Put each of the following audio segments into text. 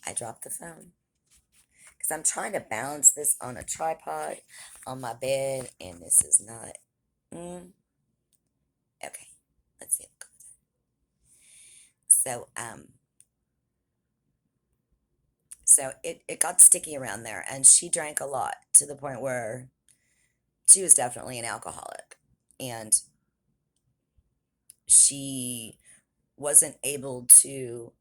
I dropped the phone because I'm trying to balance this on a tripod on my bed, and this is not. Mm, okay, let's see. So, it got sticky around there, and she drank a lot to the point where she was definitely an alcoholic, and she wasn't able to,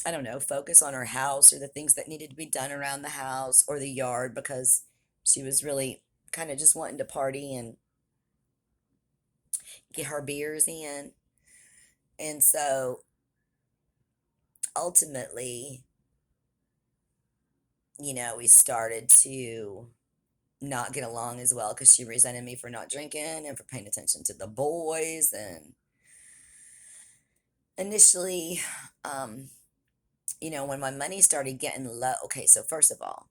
I don't know, focus on her house or the things that needed to be done around the house or the yard because she was really kind of just wanting to party and get her beers in. And so ultimately, we started to not get along as well because she resented me for not drinking and for paying attention to the boys. And initially, um, when my money started getting low, okay, so first of all,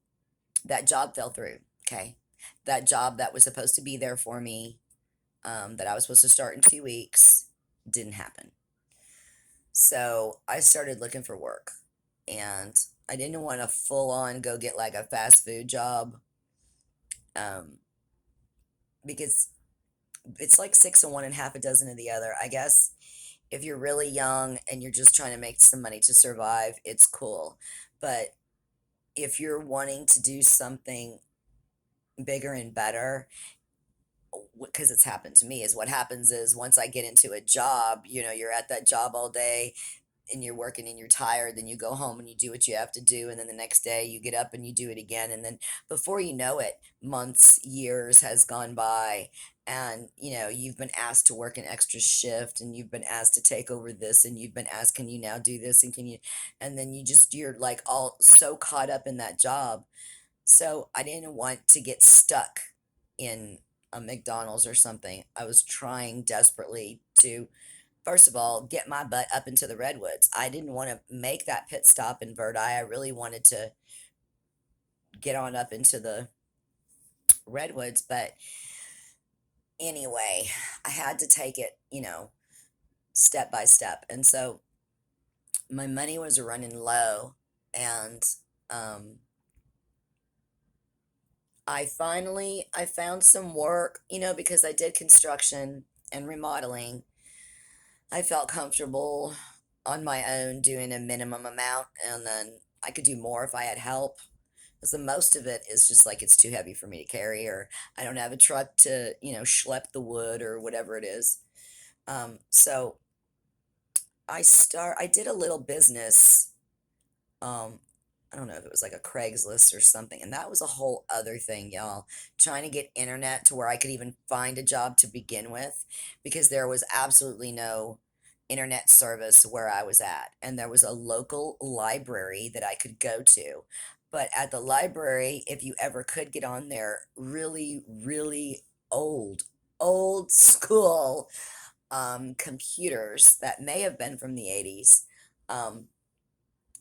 that job fell through. Okay. That job that was supposed to be there for me, that I was supposed to start in 2 weeks, didn't happen. So I started looking for work, and I didn't want to full on go get like a fast food job, um, because it's like six of one and half a dozen of the other. I guess if you're really young and you're just trying to make some money to survive, it's cool. But if you're wanting to do something bigger and better, because it's happened to me, is what happens is once I get into a job, you're at that job all day and you're working and you're tired, then you go home and you do what you have to do, and then the next day you get up and you do it again, and then before you know it, months, years has gone by, and you've been asked to work an extra shift, and you've been asked to take over this, and you've been asked, can you now do this, and can you, and then you're like all so caught up in that job. So I didn't want to get stuck in a McDonald's or something. I was trying desperately to, first of all, get my butt up into the redwoods. I didn't want to make that pit stop in Verdi. I really wanted to get on up into the redwoods, but anyway, I had to take it, step by step. And so my money was running low, and um I found some work, because I did construction and remodeling. I felt comfortable on my own doing a minimum amount, and then I could do more if I had help. Because the most of it is just like it's too heavy for me to carry, or I don't have a truck to, schlep the wood or whatever it is. So I did a little business. Um, I don't know if it was like a Craigslist or something, and that was a whole other thing, y'all. Trying to get internet to where I could even find a job to begin with, because there was absolutely no internet service where I was at, and there was a local library that I could go to. But at the library, if you ever could get on there, really, really old school computers that may have been from the 80s. Um,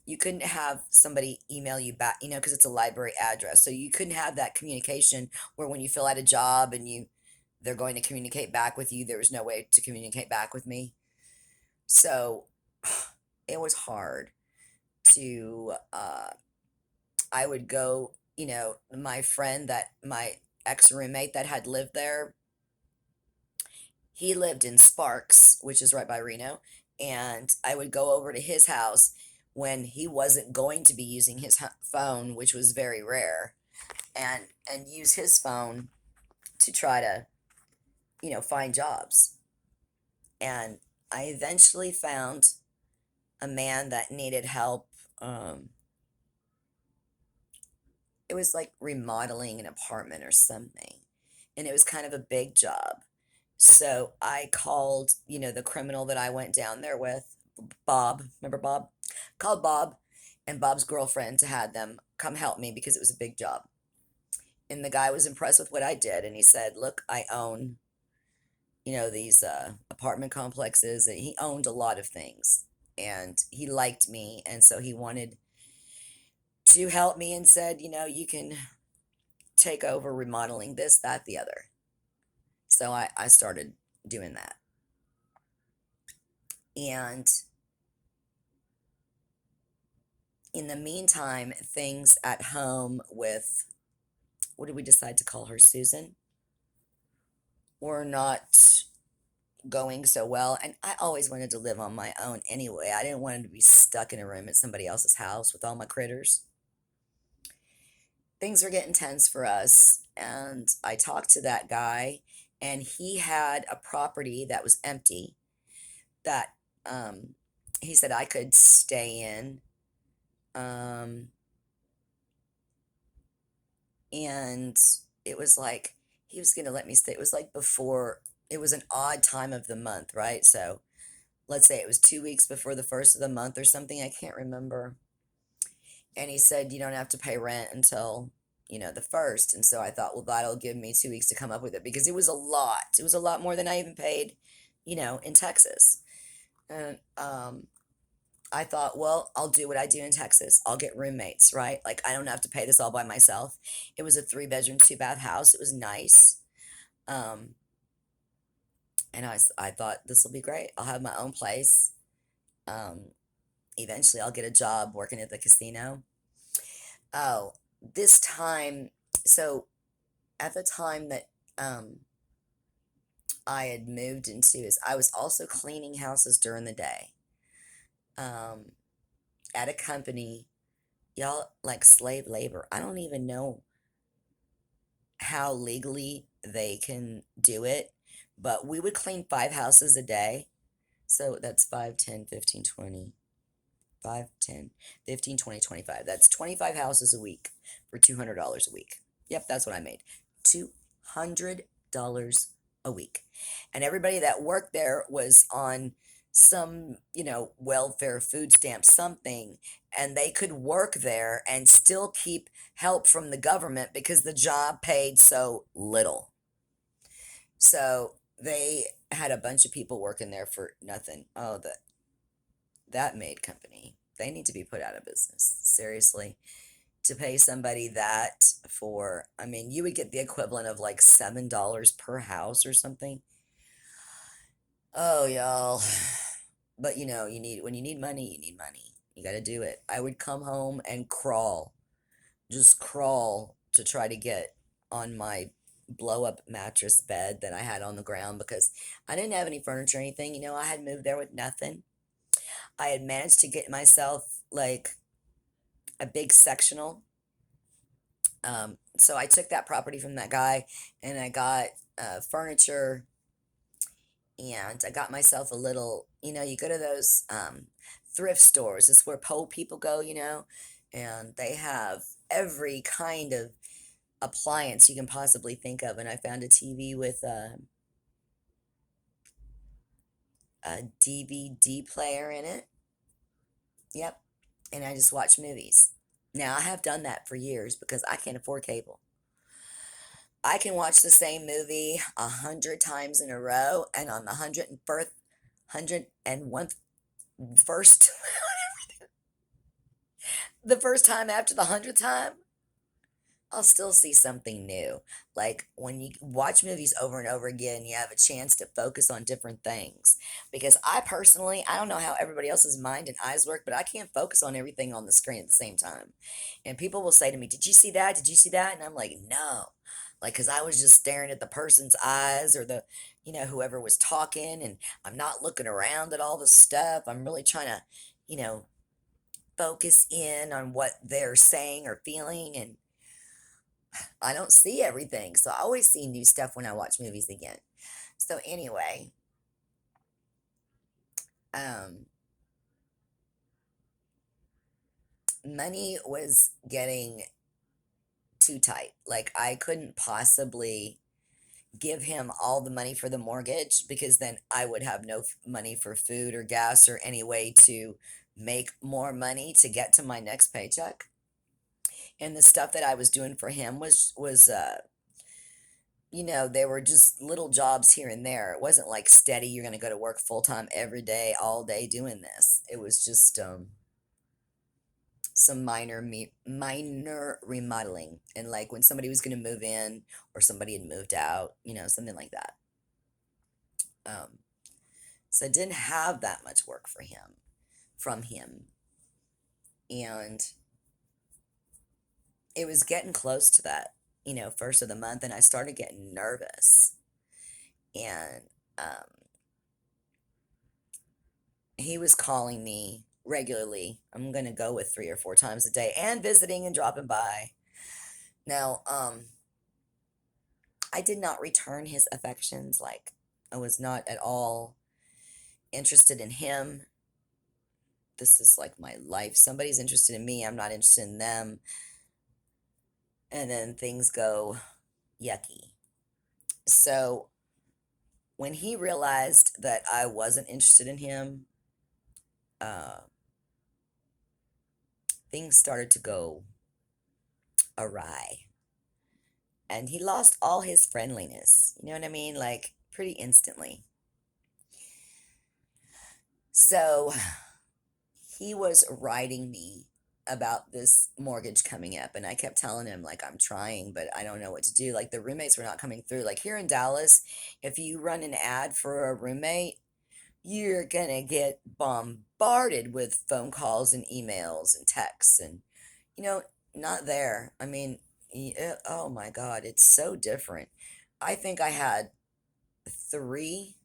you couldn't have somebody email you back, because it's a library address. So you couldn't have that communication where when you fill out a job and they're going to communicate back with you, there was no way to communicate back with me. So it was hard to, I would go, my ex roommate that had lived there, he lived in Sparks, which is right by Reno, and I would go over to his house when he wasn't going to be using his phone, which was very rare, and use his phone to try to, find jobs. And I eventually found a man that needed help. Um, it was like remodeling an apartment or something, and it was kind of a big job. So I called, the criminal that I went down there with, Bob. Remember Bob? Called Bob and Bob's girlfriend to have them come help me because it was a big job. And the guy was impressed with what I did, and he said, "Look, I own, these apartment complexes." And he owned a lot of things, and he liked me, and so he wanted to help me and said, "You can take over remodeling this, that, the other." So I started doing that. And In the meantime, things at home with, what did we decide to call her, Susan, were not going so well. And I always wanted to live on my own anyway. I didn't want to be stuck in a room at somebody else's house with all my critters. Things were getting tense for us. And I talked to that guy, and he had a property that was empty that um, he said I could stay in. Um, and it was like he was going to let me stay. It was like before, it was an odd time of the month, right? So let's say it was 2 weeks before the first of the month or something. I can't remember. And he said, you don't have to pay rent until, the first. And so I thought, well, that'll give me 2 weeks to come up with it, because it was a lot. It was a lot more than I even paid, in Texas. And I thought, well, I'll do what I do in Texas. I'll get roommates, right? Like, I don't have to pay this all by myself. It was a 3 bedroom, 2 bath house. It was nice. Um, and I thought, this will be great. I'll have my own place. Um, Eventually, I'll get a job working at the casino. Oh, this time, so at the time that I had moved into, is I was also cleaning houses during the day, um, at a company, y'all, like slave labor. I don't even know how legally they can do it, but we would clean 5 houses a day. So that's 5, 10, 15, 20, 5, 10, 15, 20, 25. That's 25 houses a week for $200 a week. Yep, that's what I made. $200 a week. And everybody that worked there was on some, welfare, food stamp, something, and they could work there and still keep help from the government because the job paid so little. So they had a bunch of people working there for nothing. Oh, that maid company, they need to be put out of business. Seriously. To pay somebody that for, I mean, you would get the equivalent of like $7 per house or something. Oh, y'all. But when you need money, you need money. You got to do it. I would come home and crawl, just crawl to try to get on my blow up mattress bed that I had on the ground, because I didn't have any furniture or anything. I had moved there with nothing. I had managed to get myself like a big sectional. So I took that property from that guy, and I got furniture, and I got myself a little, you go to those thrift stores. This is where poor people go, and they have every kind of appliance you can possibly think of. And I found a TV with a DVD player in it. Yep. And I just watch movies. Now, I have done that for years because I can't afford cable. I can watch the same movie 100 times in a row, and on the 101st, first, the first time after the 100th time, I'll still see something new. Like, when you watch movies over and over again, you have a chance to focus on different things. Because I personally, I don't know how everybody else's mind and eyes work, but I can't focus on everything on the screen at the same time. And people will say to me, "Did you see that? Did you see that?" And I'm like, "No." Like, because I was just staring at the person's eyes, or whoever was talking, and I'm not looking around at all the stuff. I'm really trying to, you know, focus in on what they're saying or feeling, and I don't see everything. So I always see new stuff when I watch movies again. So anyway, um, money was getting too tight. Like, I couldn't possibly give him all the money for the mortgage, because then I would have no money for food or gas or any way to make more money to get to my next paycheck. And the stuff that I was doing for him was they were just little jobs here and there. It wasn't like steady, you're going to go to work full time every day, all day doing this. It was just some minor remodeling. And like when somebody was going to move in, or somebody had moved out, something like that. Um, so I didn't have that much work for him, from him. And it was getting close to that, first of the month, and I started getting nervous. And um, he was calling me regularly. I'm going to go with 3 or 4 times a day and visiting and dropping by. Now, I did not return his affections. Like, I was not at all interested in him. This is like my life. Somebody's interested in me, I'm not interested in them. And then things go yucky. So, when he realized that I wasn't interested in him, uh, things started to go awry. And he lost all his friendliness. You know what I mean? Like, pretty instantly. So, he was writing me about this mortgage coming up, and I kept telling him, like, I'm trying, but I don't know what to do. Like, the roommates were not coming through. Like, here in Dallas, if you run an ad for a roommate, you're gonna get bombarded with phone calls and emails and texts. And you know not there. I mean, oh my god, it's so different. I think I had three,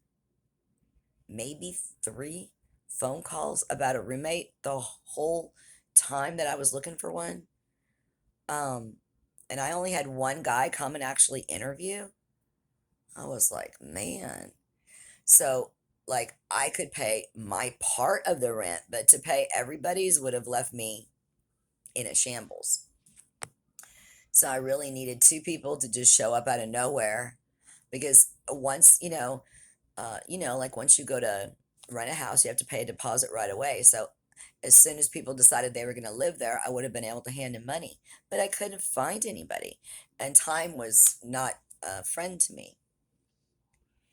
maybe three phone calls about a roommate the whole time that I was looking for one. Um, and I only had one guy come and actually interview. I was like, man. So, like, I could pay my part of the rent, but to pay everybody's would have left me in a shambles. So I really needed two people to just show up out of nowhere, because once, like once you go to rent a house, you have to pay a deposit right away. So as soon as people decided they were going to live there, I would have been able to hand them money. But I couldn't find anybody, and time was not a friend to me.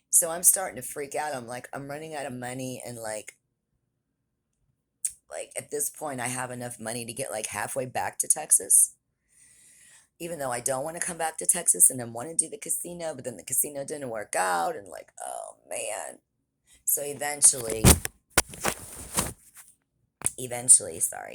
So I'm starting to freak out. I'm like, I'm running out of money, and like at this point I have enough money to get like halfway back to Texas. Even though I don't want to come back to Texas and then want to do the casino, but then the casino didn't work out, and like, oh man. So eventually, sorry,